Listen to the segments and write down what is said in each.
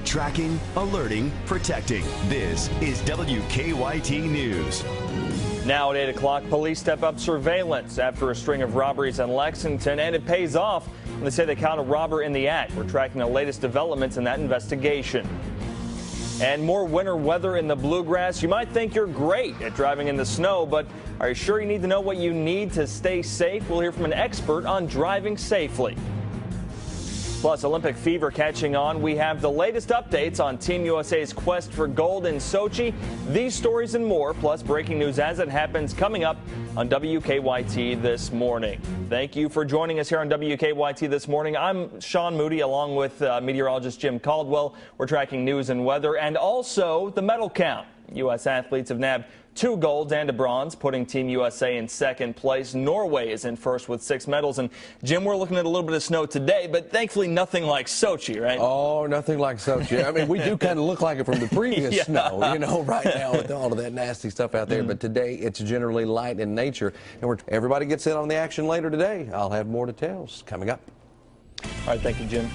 Tracking, alerting, protecting. This is WKYT News. Now at 8 o'clock, police step up surveillance after a string of robberies in Lexington, and it pays off when they say they caught a robber in the act. We're tracking the latest developments in that investigation. And more winter weather in the bluegrass. You might think you're great at driving in the snow, but are you sure you need to know what you need to stay safe? We'll hear from an expert on driving safely. Plus, Olympic fever catching on. We have the latest updates on Team USA's quest for gold in Sochi. These stories and more, plus breaking news as it happens, coming up on WKYT this morning. Thank you for joining us here on WKYT this morning. I'm Sean Moody, along with meteorologist Jim Caldwell. We're tracking news and weather and also the medal count. U.S. athletes have nabbed 2 golds and a bronze, putting Team USA in second place. Norway is in first with 6 medals. And, Jim, we're looking at a little bit of snow today, but thankfully nothing like Sochi, right? Oh, nothing like Sochi. I mean, we do kind of look like it from the previous snow, you know, right now with all of that nasty stuff out there. But today it's generally light in nature. And everybody gets in on the action later today. I'll have more details coming up. All right, thank you, Jim.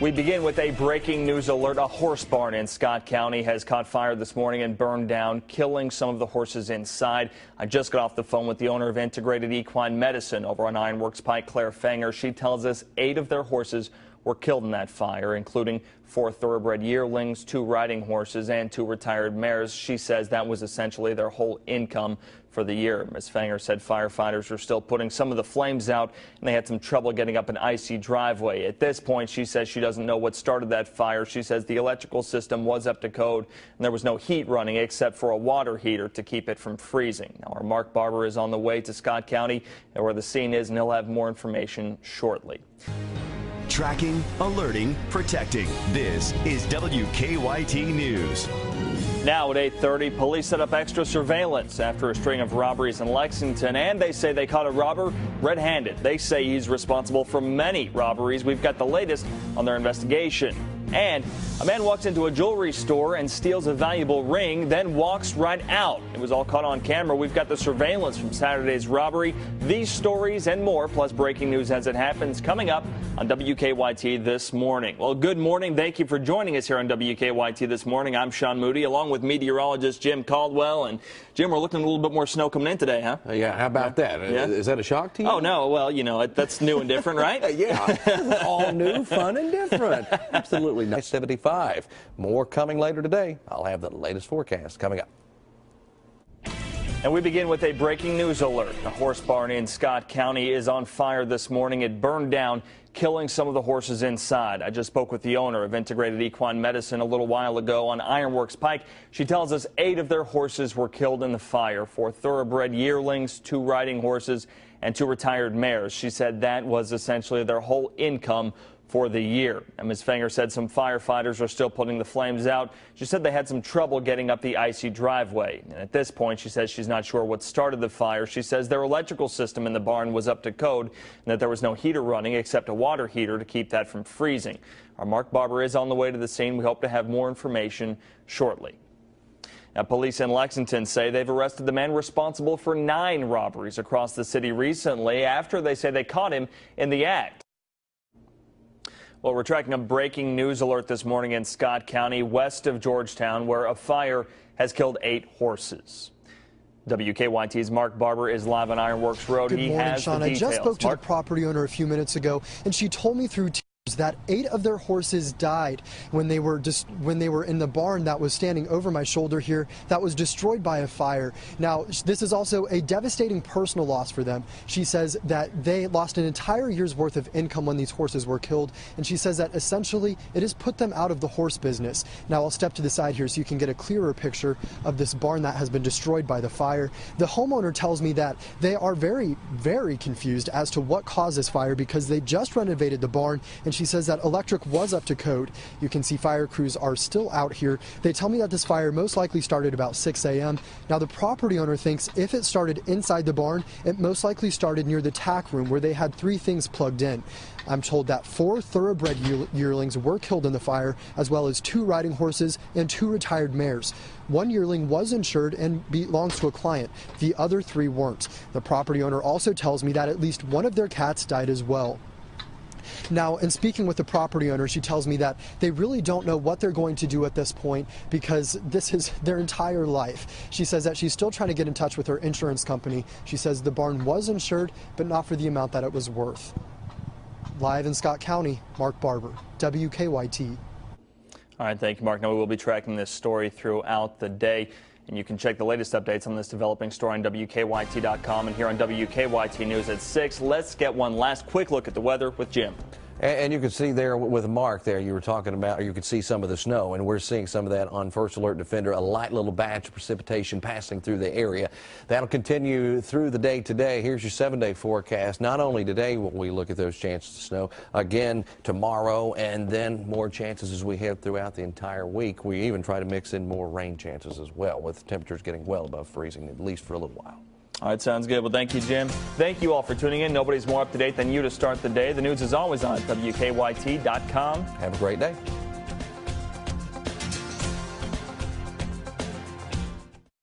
We begin with a breaking news alert. A horse barn in Scott County has caught fire this morning and burned down, killing some of the horses inside. I just got off the phone with the owner of Integrated Equine Medicine over on Ironworks Pike, Claire Fanger. She tells us 8 of their horses were killed in that fire, including 4 thoroughbred yearlings, 2 riding horses, and 2 retired mares. She says that was essentially their whole income for the year. Ms. Fanger said firefighters are still putting some of the flames out, and they had some trouble getting up an icy driveway. At this point, she says she doesn't know what started that fire. She says the electrical system was up to code, and there was no heat running except for a water heater to keep it from freezing. Now, our Mark Barber is on the way to Scott County, where the scene is, and he'll have more information shortly. Tracking, alerting, protecting. This is WKYT News. Now at 8:30, police set up extra surveillance after a string of robberies in Lexington, and they say they caught a robber red-handed. They say he's responsible for many robberies. We've got the latest on their investigation. And a man walks into a jewelry store and steals a valuable ring, then walks right out. It was all caught on camera. We've got the surveillance from Saturday's robbery. These stories and more, plus breaking news as it happens, coming up on WKYT this morning. Well, good morning. Thank you for joining us here on WKYT this morning. I'm Sean Moody, along with meteorologist Jim Caldwell. And, Jim, we're looking at a little bit more snow coming in today, huh? Yeah, how about that? Yeah. Is that a shock to you? Oh, no. Well, you know, that's new and different, right? Yeah. All new, fun, and different. Absolutely. Nice 75. More coming later today. I'll have the latest forecast coming up. And we begin with a breaking news alert. A horse barn in Scott County is on fire this morning. It burned down, killing some of the horses inside. I just spoke with the owner of Integrated Equine Medicine a little while ago on Ironworks Pike. She tells us 8 of their horses were killed in the fire. 4 thoroughbred yearlings, 2 riding horses, and 2 retired mares. She said that was essentially their whole income for the year. And Ms. Fanger said some firefighters are still putting the flames out. She said they had some trouble getting up the icy driveway. And at this point, she says she's not sure what started the fire. She says their electrical system in the barn was up to code and that there was no heater running except a water heater to keep that from freezing. Our Mark Barber is on the way to the scene. We hope to have more information shortly. Now, police in Lexington say they've arrested the man responsible for 9 robberies across the city recently after they say they caught him in the act. Well, we're tracking a breaking news alert this morning in Scott County, west of Georgetown, where a fire has killed 8 horses. WKYT's Mark Barber is live on Ironworks Road. Good morning, Sean. I just spoke to the property owner a few minutes ago, and she told me through tears that 8 of their horses died when they were in the barn that was standing over my shoulder here that was destroyed by a fire. Now, this is also a devastating personal loss for them. She says that they lost an entire year's worth of income when these horses were killed, and she says that essentially it has put them out of the horse business. Now, I'll step to the side here so you can get a clearer picture of this barn that has been destroyed by the fire. The homeowner tells me that they are very, very confused as to what caused this fire because they just renovated the barn, and she says that electric was up to code. You can see fire crews are still out here. They tell me that this fire most likely started about 6 a.m. Now, the property owner thinks if it started inside the barn, it most likely started near the tack room where they had 3 things plugged in. I'm told that 4 thoroughbred yearlings were killed in the fire, as well as 2 riding horses and 2 retired mares. 1 yearling was insured and belongs to a client. The other 3 weren't. The property owner also tells me that at least one of their cats died as well. Now, in speaking with the property owner, she tells me that they really don't know what they're going to do at this point because this is their entire life. She says that she's still trying to get in touch with her insurance company. She says the barn was insured, but not for the amount that it was worth. Live in Scott County, Mark Barber, WKYT. All right, thank you, Mark. Now we will be tracking this story throughout the day, and you can check the latest updates on this developing story on WKYT.com and here on WKYT News at 6. Let's get one last quick look at the weather with Jim. And you can see there with Mark there, you were talking about, or you could see some of the snow, and we're seeing some of that on First Alert Defender, a light little batch of precipitation passing through the area. That'll continue through the day today. Here's your 7-day forecast. Not only today will we look at those chances of snow, again tomorrow, and then more chances as we head throughout the entire week. We even try to mix in more rain chances as well, with temperatures getting well above freezing, at least for a little while. All right, sounds good. Well, thank you, Jim. Thank you all for tuning in. Nobody's more up to date than you to start the day. The news is always on WKYT.com. Have a great day.